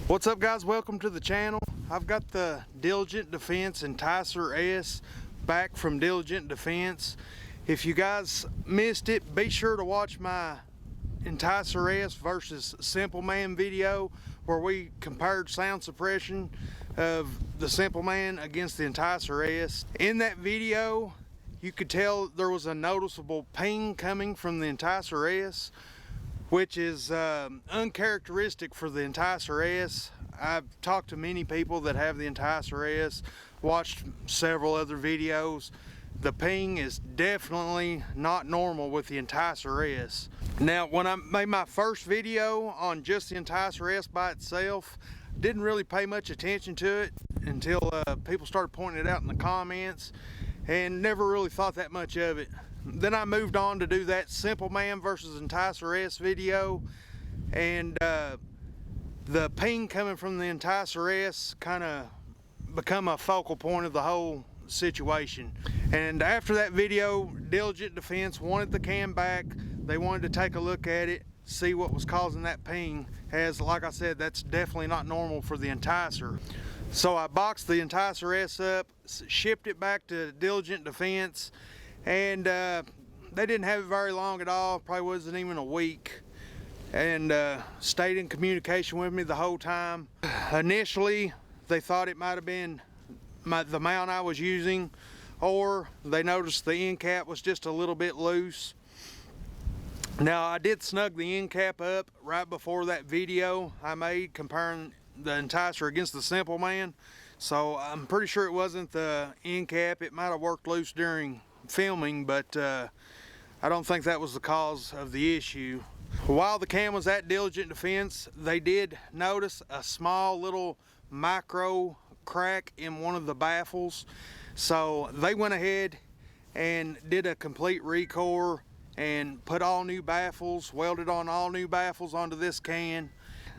What's up, guys? Welcome to the channel. I've got the Diligent Defense Enticer S back from Diligent Defense. If you guys missed it, be sure to watch my Enticer S versus Simple Man video where we compared sound suppression of the Simple Man against the Enticer S. In that video, you could tell there was a noticeable ping coming from the Enticer S, which is uncharacteristic for the Enticer S. I've talked to many people that have the Enticer S, watched several other videos. The ping is definitely not normal with the Enticer S. Now, when I made my first video on just the Enticer S by itself, didn't really pay much attention to it until people started pointing it out in the comments, and never really thought that much of it. Then I moved on to do that Simple Man versus Enticer S video, and the ping coming from the Enticer S kind of become a focal point of the whole situation. And after that video, Diligent Defense wanted the cam back. They wanted to take a look at it, see what was causing that ping, as like I said, that's definitely not normal for the Enticer. So I boxed the Enticer S up, shipped it back to Diligent Defense, and they didn't have it very long at all. Probably wasn't even a week, and stayed in communication with me the whole time. Initially they thought it might have been the mount I was using, or they noticed the end cap was just a little bit loose. Now, I did snug the end cap up right before that video I made comparing the Enticer against the Simple Man, so I'm pretty sure it wasn't the end cap. It might have worked loose during filming, but I don't think that was the cause of the issue. While the cam was at Diligent Defense, they did notice a small little micro crack in one of the baffles, so they went ahead and did a complete recore and put all new baffles, welded on all new baffles onto this can.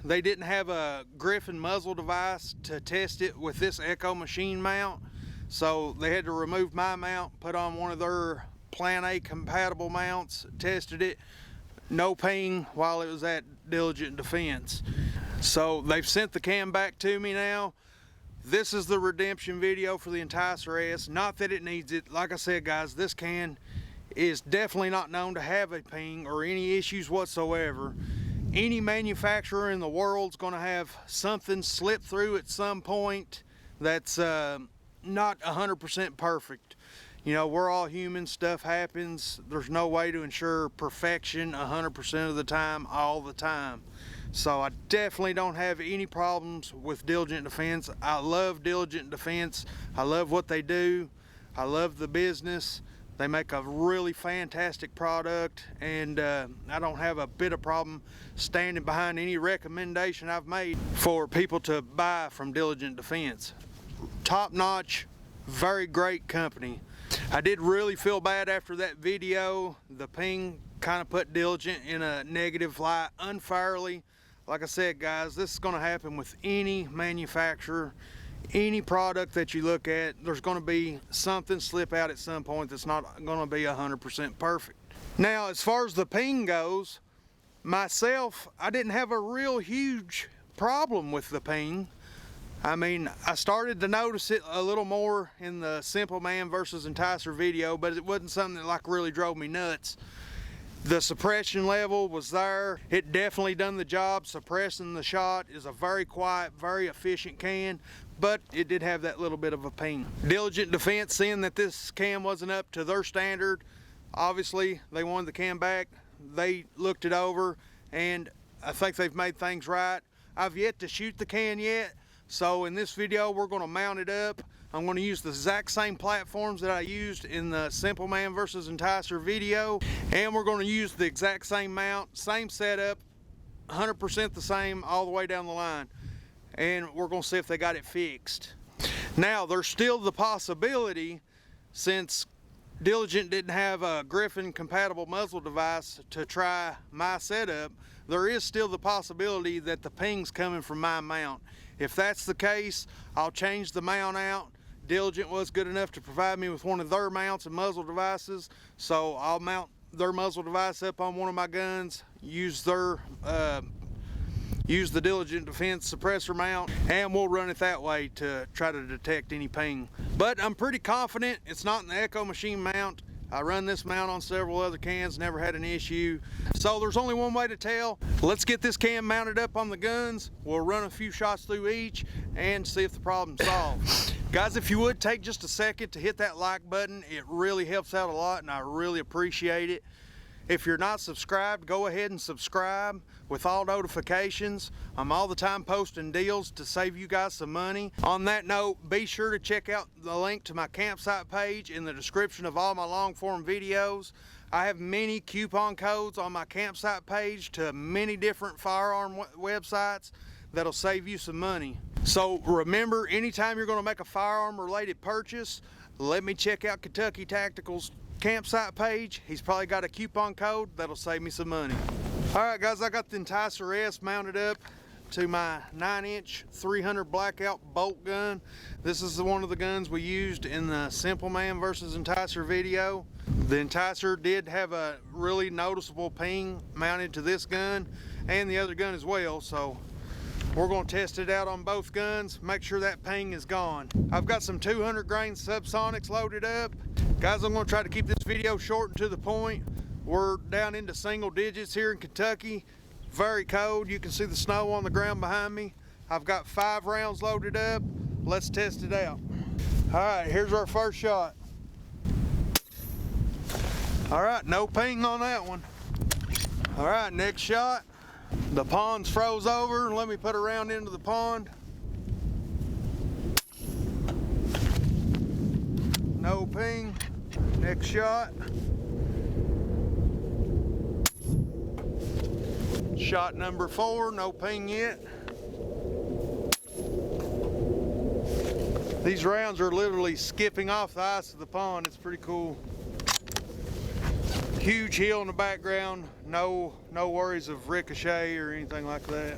They didn't have a Griffin muzzle device to test it with this Echo machine mount, so they had to remove my mount, put on one of their Plan A compatible mounts, tested it, no ping while it was at Diligent Defense. So they've sent the cam back to me now. This is the redemption video for the Enticer S. Not that it needs it. Like I said, guys, this can is definitely not known to have a ping or any issues whatsoever. Any manufacturer in the world is going to have something slip through at some point that's not 100% perfect. You know, we're all human, stuff happens. There's no way to ensure perfection 100% of the time, all the time. So I definitely don't have any problems with Diligent Defense. I love Diligent Defense. I love what they do. I love the business. They make a really fantastic product, and I don't have a bit of problem standing behind any recommendation I've made for people to buy from Diligent Defense. Top notch, very great company. I did really feel bad after that video. The ping kind of put Diligent in a negative light unfairly. Like I said, guys, this is going to happen with any manufacturer. Any product that you look at, there's going to be something slip out at some point that's not going to be 100% perfect. Now, as far as the ping goes, myself, I didn't have a real huge problem with the ping. I mean, I started to notice it a little more in the Simple Man versus Enticer video, but it wasn't something that like really drove me nuts. The suppression level was there. It definitely done the job. Suppressing the shot is a very quiet, very efficient can, but it did have that little bit of a ping. Diligent Defense, seeing that this cam wasn't up to their standard, obviously they wanted the cam back. They looked it over, and I think they've made things right. I've yet to shoot the can yet, so in this video we're going to mount it up. I'm going to use the exact same platforms that I used in the Simple Man versus Enticer video, and we're going to use the exact same mount, same setup, 100% the same all the way down the line, and we're going to see if they got it fixed. Now, there's still the possibility, since Diligent didn't have a Griffin compatible muzzle device to try my setup, there is still the possibility that the ping's coming from my mount. If that's the case, I'll change the mount out. Diligent was good enough to provide me with one of their mounts and muzzle devices, so I'll mount their muzzle device up on one of my guns, use their use the Diligent Defense suppressor mount, and we'll run it that way to try to detect any ping. But I'm pretty confident it's not in the Echo Machine mount. I run this mount on several other cans, never had an issue. So there's only one way to tell. Let's get this can mounted up on the guns. We'll run a few shots through each and see if the problem's solved. Guys, if you would take just a second to hit that like button, it really helps out a lot and I really appreciate it. If you're not subscribed, go ahead and subscribe with all notifications. I'm all the time posting deals to save you guys some money. On that note, be sure to check out the link to my campsite page in the description of all my long form videos. I have many coupon codes on my campsite page to many different firearm websites that'll save you some money. So remember, anytime you're going to make a firearm related purchase, let me check out Kentucky Tactical's campsite page. He's probably got a coupon code that'll save me some money. All right guys, I got the Enticer S mounted up to my 9-inch 300 blackout bolt gun. This is one of the guns we used in the Simple Man versus Enticer video. The Enticer did have a really noticeable ping mounted to this gun and the other gun as well, so we're going to test it out on both guns, make sure that ping is gone. I've got some 200 grain subsonics loaded up. Guys, I'm going to try to keep this video short and to the point. We're down into single digits here in Kentucky. Very cold. You can see the snow on the ground behind me. I've got 5 rounds loaded up. Let's test it out. All right, here's our first shot. All right, no ping on that one. All right, next shot. The pond's froze over. Let me put a round into the pond. No ping. Next shot. Shot number 4, no ping yet. These rounds are literally skipping off the ice of the pond. It's pretty cool. Huge hill in the background. No worries of ricochet or anything like that.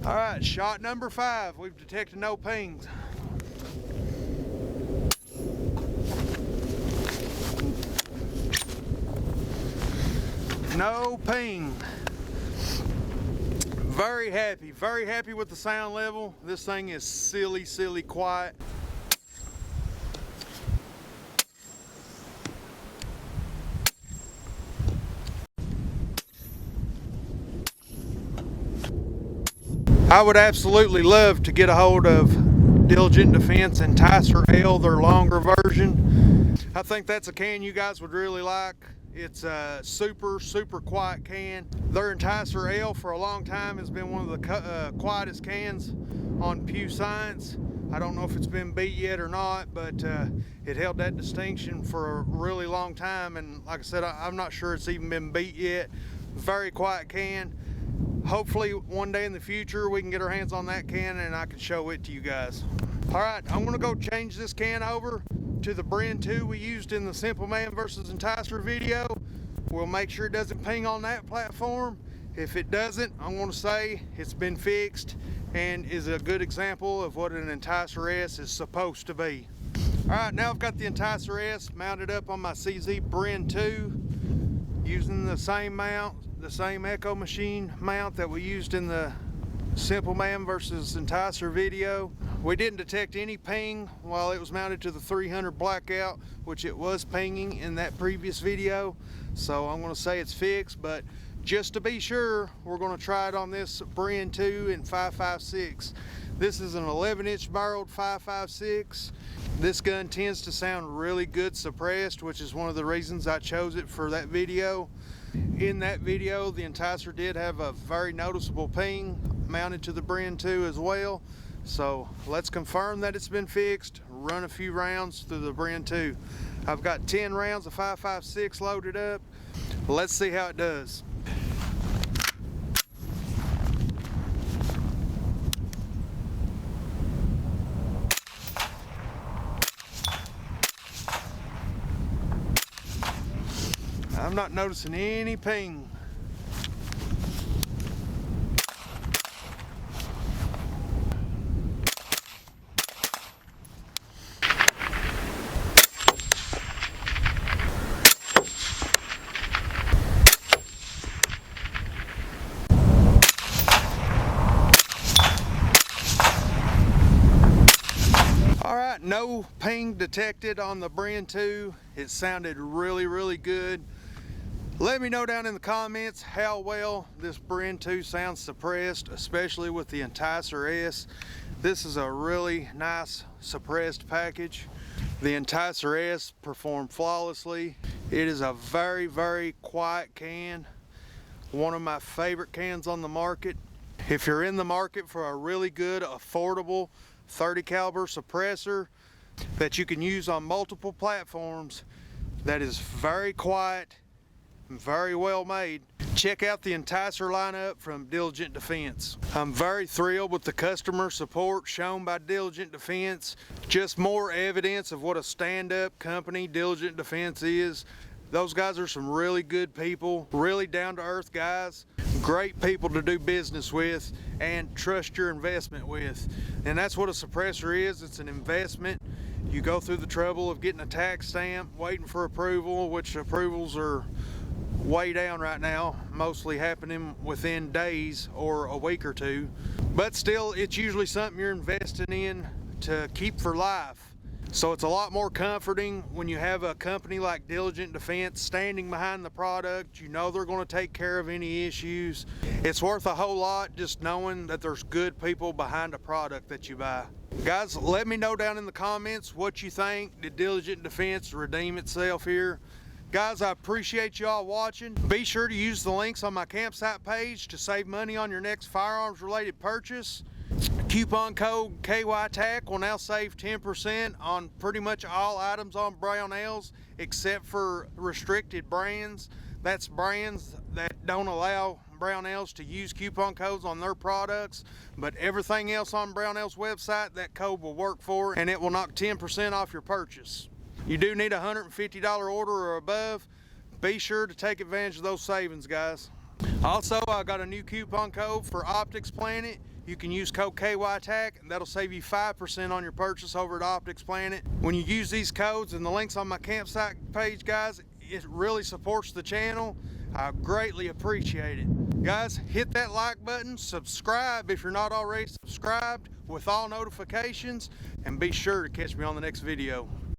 All right, shot number 5. We've detected no pings. No ping. Very happy with the sound level. This thing is silly quiet. I would absolutely love to get a hold of Diligent Defense Enticer L, their longer version. I think that's a can you guys would really like. It's a super quiet can. Their Enticer L for a long time has been one of the quietest cans on Pew Science. I don't know if it's been beat yet or not, but it held that distinction for a really long time, and like I said, I'm not sure it's even been beat yet. Very quiet can. Hopefully one day in the future we can get our hands on that can and I can show it to you guys. All right, I'm gonna go change this can over to the Bren 2 we used in the Simple Man versus Enticer video. We'll make sure it doesn't ping on that platform. If it doesn't, I'm going to say it's been fixed and is a good example of what an Enticer S is supposed to be. All right, now I've got the Enticer S mounted up on my CZ Bren 2 using the same mount, the same Echo Machine mount that we used in the Simple Man versus Enticer video. We didn't detect any ping while it was mounted to the 300 blackout, which it was pinging in that previous video. So I'm going to say it's fixed, but just to be sure, we're going to try it on this Bren 2 in 5.56. This is an 11-inch barreled 5.56. This gun tends to sound really good suppressed, which is one of the reasons I chose it for that video. In that video, the Enticer did have a very noticeable ping mounted to the Bren 2 as well. So let's confirm that it's been fixed, run a few rounds through the Bren 2. I've got 10 rounds of 5.56 loaded up. Let's see how it does. I'm not noticing any ping. no ping detected on the Bren 2. It sounded really good. Let me know down in the comments how well this Bren 2 sounds suppressed, especially with the Enticer S. This is a really nice suppressed package. The Enticer S performed flawlessly. It is a very quiet can. One of my favorite cans on the market. If you're in the market for a really good, affordable 30 caliber suppressor that you can use on multiple platforms, that is very quiet, very well made, check out the Enticer lineup from Diligent Defense. I'm very thrilled with the customer support shown by Diligent Defense. Just more evidence of what a stand-up company Diligent Defense is. Those guys are some really good people, really down-to-earth guys, great people to do business with and trust your investment with. And that's what a suppressor is. It's an investment. You go through the trouble of getting a tax stamp, waiting for approval, which approvals are way down right now, mostly happening within days or a week or two. But still, it's usually something you're investing in to keep for life. So it's a lot more comforting when you have a company like Diligent Defense standing behind the product. You know they're going to take care of any issues. It's worth a whole lot just knowing that there's good people behind a product that you buy. Guys, let me know down in the comments what you think. Did Diligent Defense redeem itself here? Guys, I appreciate y'all watching. Be sure to use the links on my campsite page to save money on your next firearms related purchase. Coupon code KYTAC will now save 10% on pretty much all items on Brownells except for restricted brands. That's brands that don't allow Brownells to use coupon codes on their products, but everything else on Brownells website, that code will work for, and it will knock 10% off your purchase. You do need a $150 order or above. Be sure to take advantage of those savings, guys. Also, I got a new coupon code for Optics Planet. You can use code KYTAC, and that'll save you 5% on your purchase over at Optics Planet. When you use these codes and the links on my campsite page, guys, it really supports the channel. I greatly appreciate it. Guys, hit that like button, subscribe if you're not already subscribed with all notifications, and be sure to catch me on the next video.